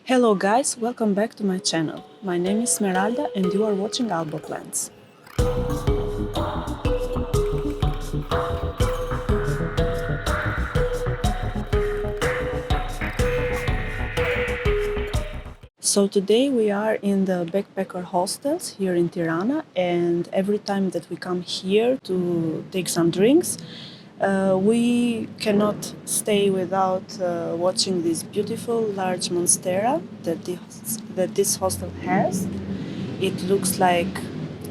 Hello guys, welcome back to my channel. My name is Smeralda and you are watching Albo plants. So today we are in the backpacker hostels here in Tirana, and every time that we come here to take some drinks, we cannot stay without watching this beautiful large Monstera that this hostel has. It looks like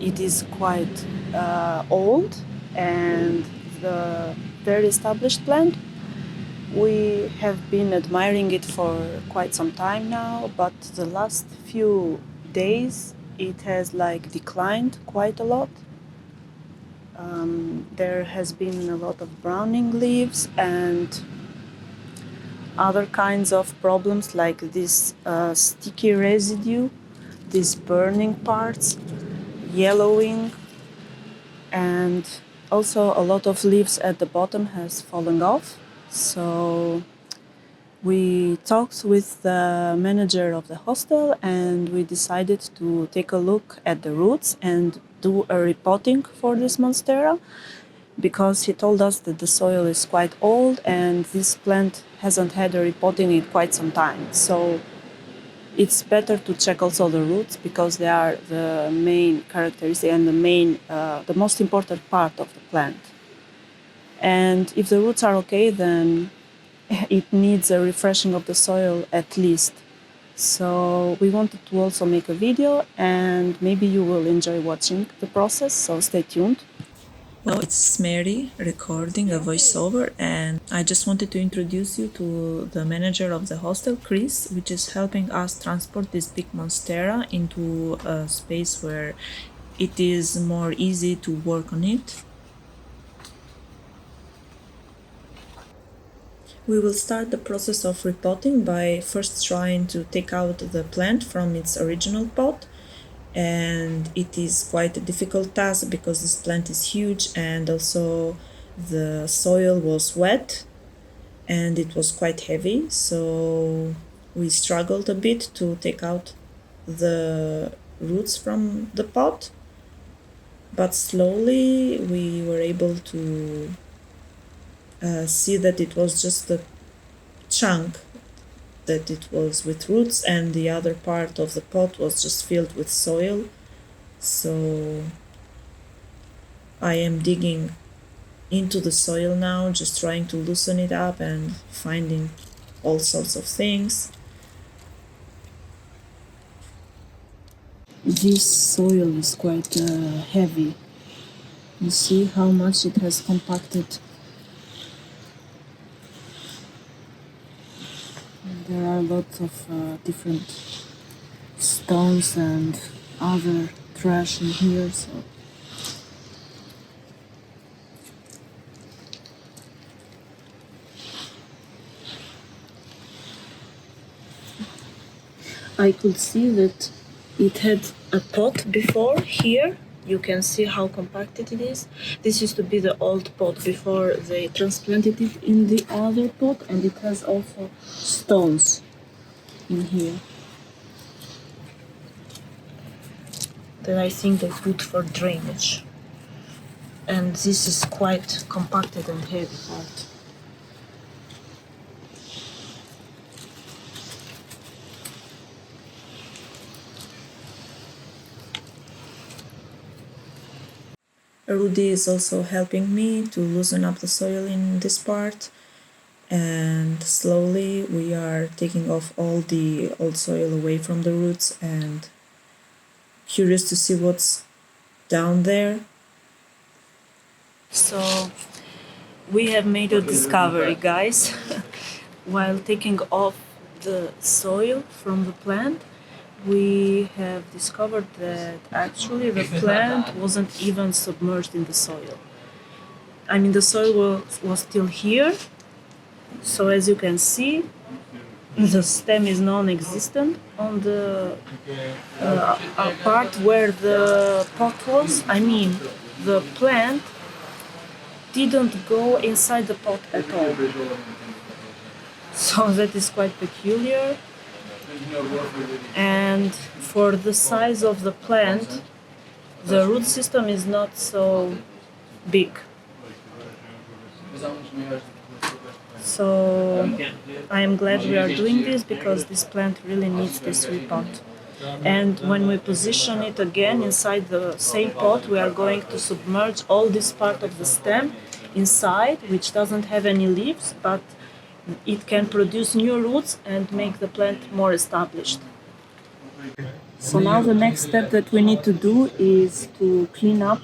it is quite old and the very established plant. We have been admiring it for quite some time now, but the last few days it has declined quite a lot. There has been a lot of browning leaves and other kinds of problems like this sticky residue, these burning parts, yellowing, and also a lot of leaves at the bottom has fallen off. So we talked with the manager of the hostel and we decided to take a look at the roots and do a repotting for this Monstera, because he told us that the soil is quite old and this plant hasn't had a repotting in quite some time. So it's better to check also the roots, because they are the main characteristic and the most important part of the plant. And if the roots are okay, then it needs a refreshing of the soil at least. So we wanted to also make a video, and maybe you will enjoy watching the process, so stay tuned. Well, it's Mary recording a voiceover, and I just wanted to introduce you to the manager of the hostel, Chris, which is helping us transport this big Monstera into a space where it is more easy to work on it. We will start the process of repotting by first trying to take out the plant from its original pot, and it is quite a difficult task because this plant is huge and also the soil was wet and it was quite heavy, so we struggled a bit to take out the roots from the pot, but slowly we were able to see that it was just a chunk that it was with roots and the other part of the pot was just filled with soil. So I am digging into the soil now, just trying to loosen it up and finding all sorts of things. This soil is quite heavy. You see how much it has compacted. There are lots of different stones and other trash in here. So I could see that it had a pot before here. You can see how compacted it is. This used to be the old pot before they transplanted it in the other pot, and it has also stones in here that I think they put for drainage. And this is quite compacted and heavy part. Rudy is also helping me to loosen up the soil in this part, and slowly we are taking off all the old soil away from the roots and curious to see what's down there. So we have made a discovery, guys. While taking off the soil from the plant, we have discovered that actually the plant wasn't even submerged in the soil. I mean, the soil was still here. So as you can see, the stem is non-existent on the part where the pot was. I mean, the plant didn't go inside the pot at all. So that is quite peculiar. And for the size of the plant, the root system is not so big. So I am glad we are doing this because this plant really needs this repot. And when we position it again inside the same pot, we are going to submerge all this part of the stem inside, which doesn't have any leaves, but it can produce new roots and make the plant more established. So now the next step that we need to do is to clean up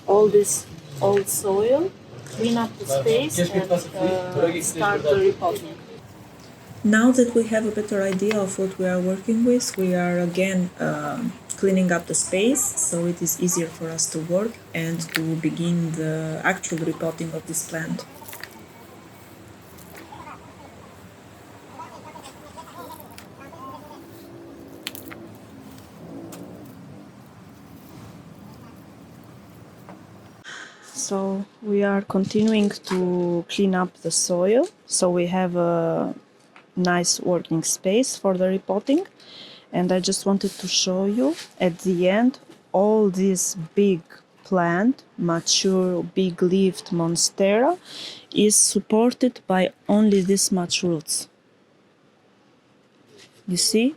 all this old soil, clean up the space, and start the repotting. Now that we have a better idea of what we are working with, we are again cleaning up the space so it is easier for us to work and to begin the actual repotting of this plant. So we are continuing to clean up the soil so we have a nice working space for the repotting. And I just wanted to show you at the end all this big plant, mature, big-leaved Monstera, is supported by only this much roots. You see?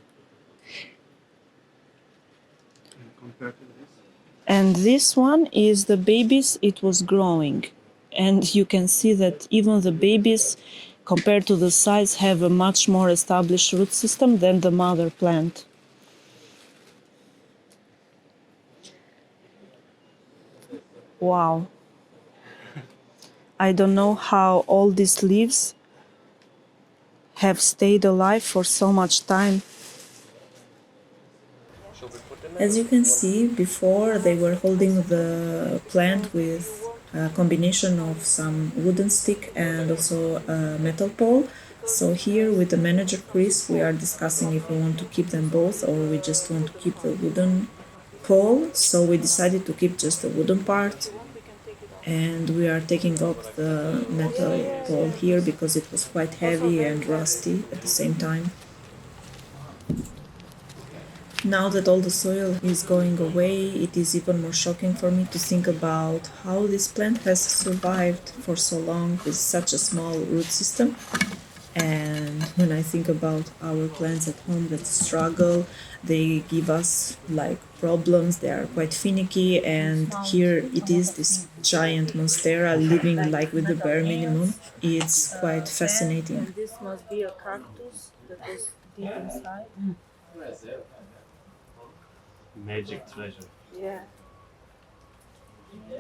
And this one is the babies it was growing. And you can see that even the babies, compared to the size, have a much more established root system than the mother plant. Wow. I don't know how all these leaves have stayed alive for so much time. As you can see, before they were holding the plant with a combination of some wooden stick and also a metal pole. So here with the manager Chris, we are discussing if we want to keep them both or we just want to keep the wooden pole. So we decided to keep just the wooden part, and we are taking off the metal pole here because it was quite heavy and rusty at the same time. Now that all the soil is going away, it is even more shocking for me to think about how this plant has survived for so long with such a small root system. And when I think about our plants at home that struggle, they give us like problems, they are quite finicky, and here it is, this giant Monstera living like with the bare minimum. It's quite fascinating. And this must be a cactus that was deep inside. Magic treasure. Yeah.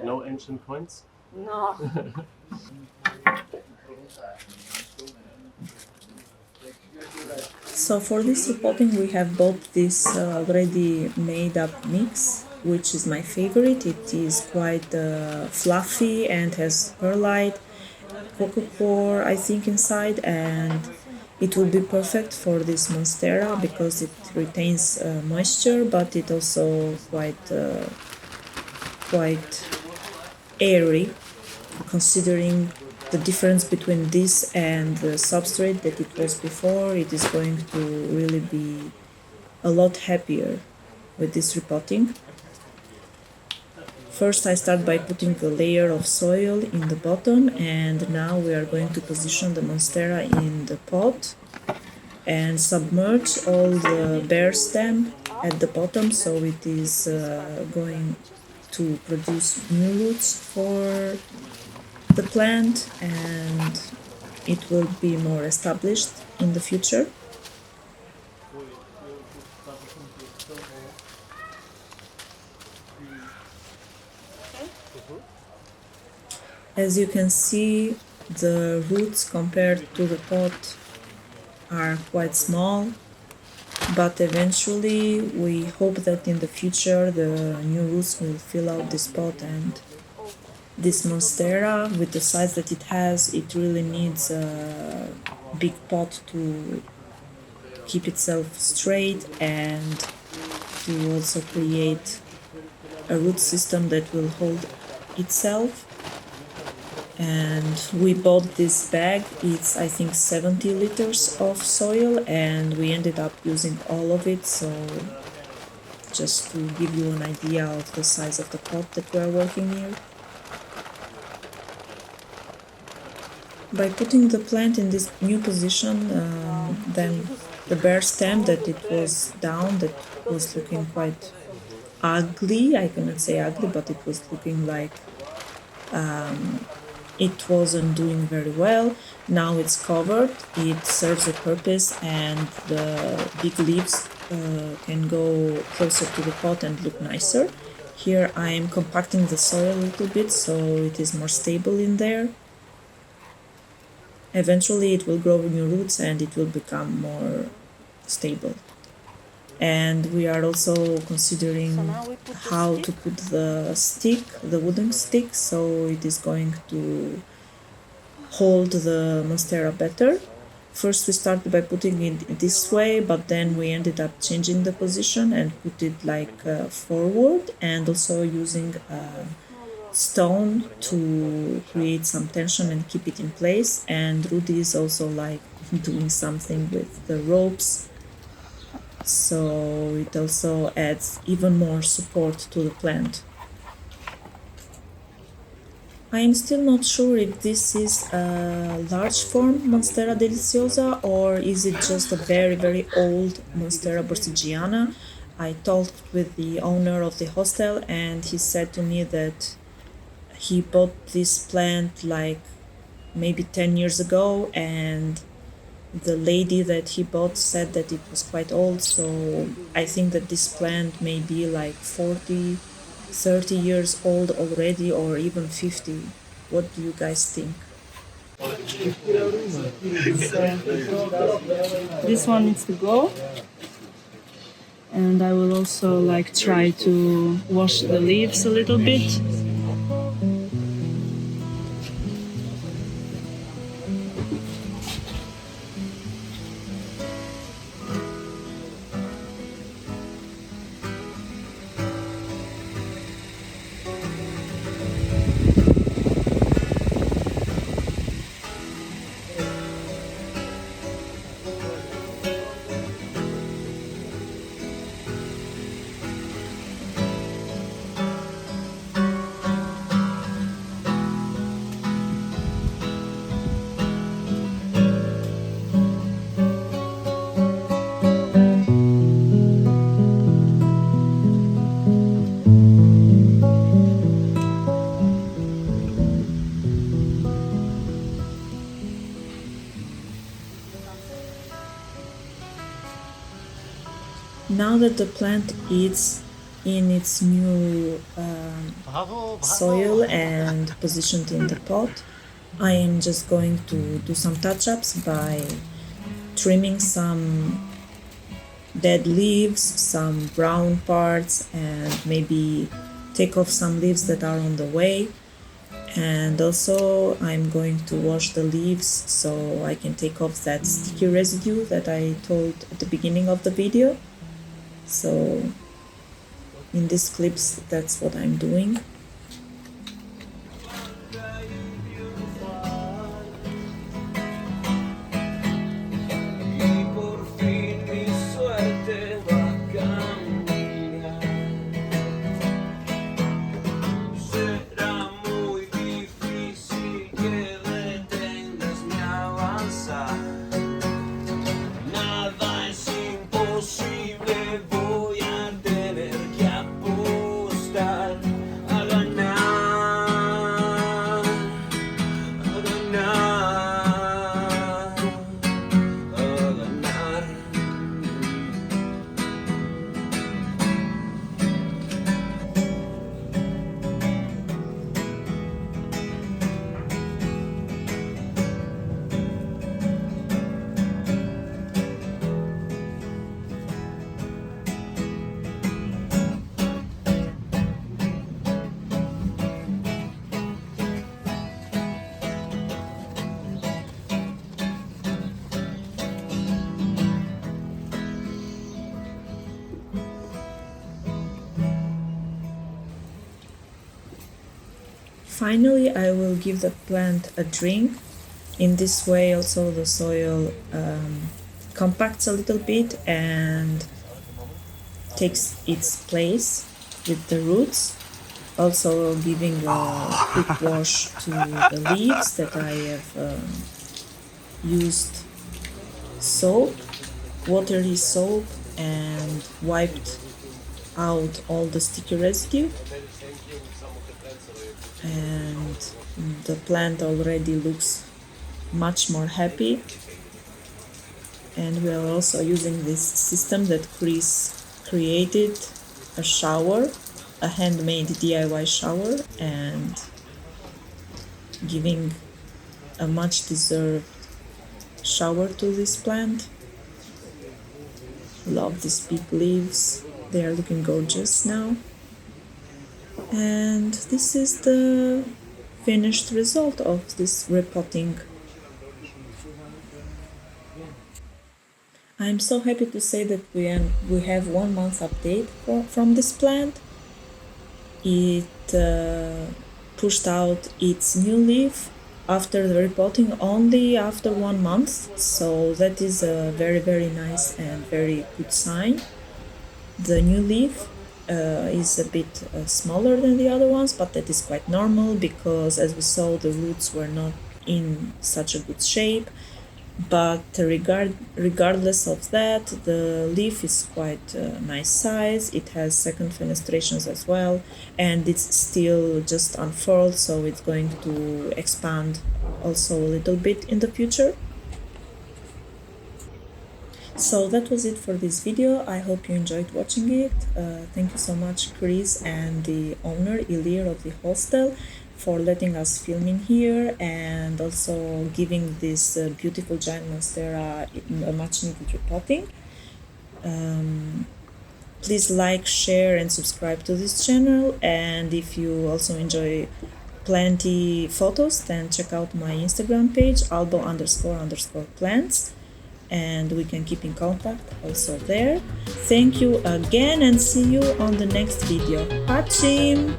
No ancient coins? No. So for this repotting we have bought this already made up mix, which is my favorite. It is quite fluffy and has perlite, coco coir I think inside, and it will be perfect for this Monstera because it retains moisture, but it also quite airy, considering the difference between this and the substrate that it was before. It is going to really be a lot happier with this repotting. First I start by putting a layer of soil in the bottom, and now we are going to position the Monstera in the pot and submerge all the bare stem at the bottom, so it is going to produce new roots for the plant and it will be more established in the future. As you can see, the roots compared to the pot are quite small, but eventually we hope that in the future the new roots will fill out this pot, and this Monstera, with the size that it has, it really needs a big pot to keep itself straight and to also create a root system that will hold itself. And we bought this bag. It's, I think, 70 liters of soil, and we ended up using all of it. So just to give you an idea of the size of the pot that we're working here. By putting the plant in this new position, then the bare stem that it was down, that was looking quite ugly, I cannot say ugly, but it was looking like it wasn't doing very well. Now it's covered, it serves a purpose, and the big leaves can go closer to the pot and look nicer. Here I am compacting the soil a little bit so it is more stable in there. Eventually it will grow new roots and it will become more stable. And we are also considering how to put the stick, the wooden stick, so it is going to hold the Monstera better. First we started by putting it this way, but then we ended up changing the position and put it like forward, and also using stone to create some tension and keep it in place. And Rudy is also like doing something with the ropes, so it also adds even more support to the plant. I am still not sure if this is a large form Monstera deliciosa or is it just a very, very old Monstera borsigiana. I talked with the owner of the hostel and he said to me that he bought this plant like maybe 10 years ago, and the lady that he bought said that it was quite old, so I think that this plant may be like 40, 30 years old already, or even 50. What do you guys think? This one needs to go. And I will also like try to wash the leaves a little bit. Now that the plant is in its new soil and positioned in the pot, I am just going to do some touch-ups by trimming some dead leaves, some brown parts, and maybe take off some leaves that are on the way. And also I'm going to wash the leaves so I can take off that sticky residue that I told at the beginning of the video. So in these clips, that's what I'm doing. Finally, I will give the plant a drink. In this way also the soil compacts a little bit and takes its place with the roots. Also giving a quick wash to the leaves that I have used soap, watery soap, and wiped out all the sticky residue. And the plant already looks much more happy. And we are also using this system that Chris created, a shower, a handmade DIY shower, and giving a much deserved shower to this plant. Love these big leaves, they are looking gorgeous now. And this is the finished result of this repotting. I'm so happy to say that we have 1 month update from this plant. It pushed out its new leaf after the repotting only after 1 month, so that is a very, very nice and very good sign. The new leaf is a bit smaller than the other ones, but that is quite normal because, as we saw, the roots were not in such a good shape. But regardless of that, the leaf is quite a nice size. It has second fenestrations as well, and it's still just unfurled, so it's going to expand also a little bit in the future. So that was it for this video. I hope you enjoyed watching it. Thank you so much, Chris and the owner, Ilir, of the hostel, for letting us film in here and also giving this beautiful giant monstera a much needed repotting. Please like, share and subscribe to this channel, and if you also enjoy planty photos, then check out my Instagram page, albo__plants, and we can keep in contact also there. Thank you again and see you on the next video. Hachim!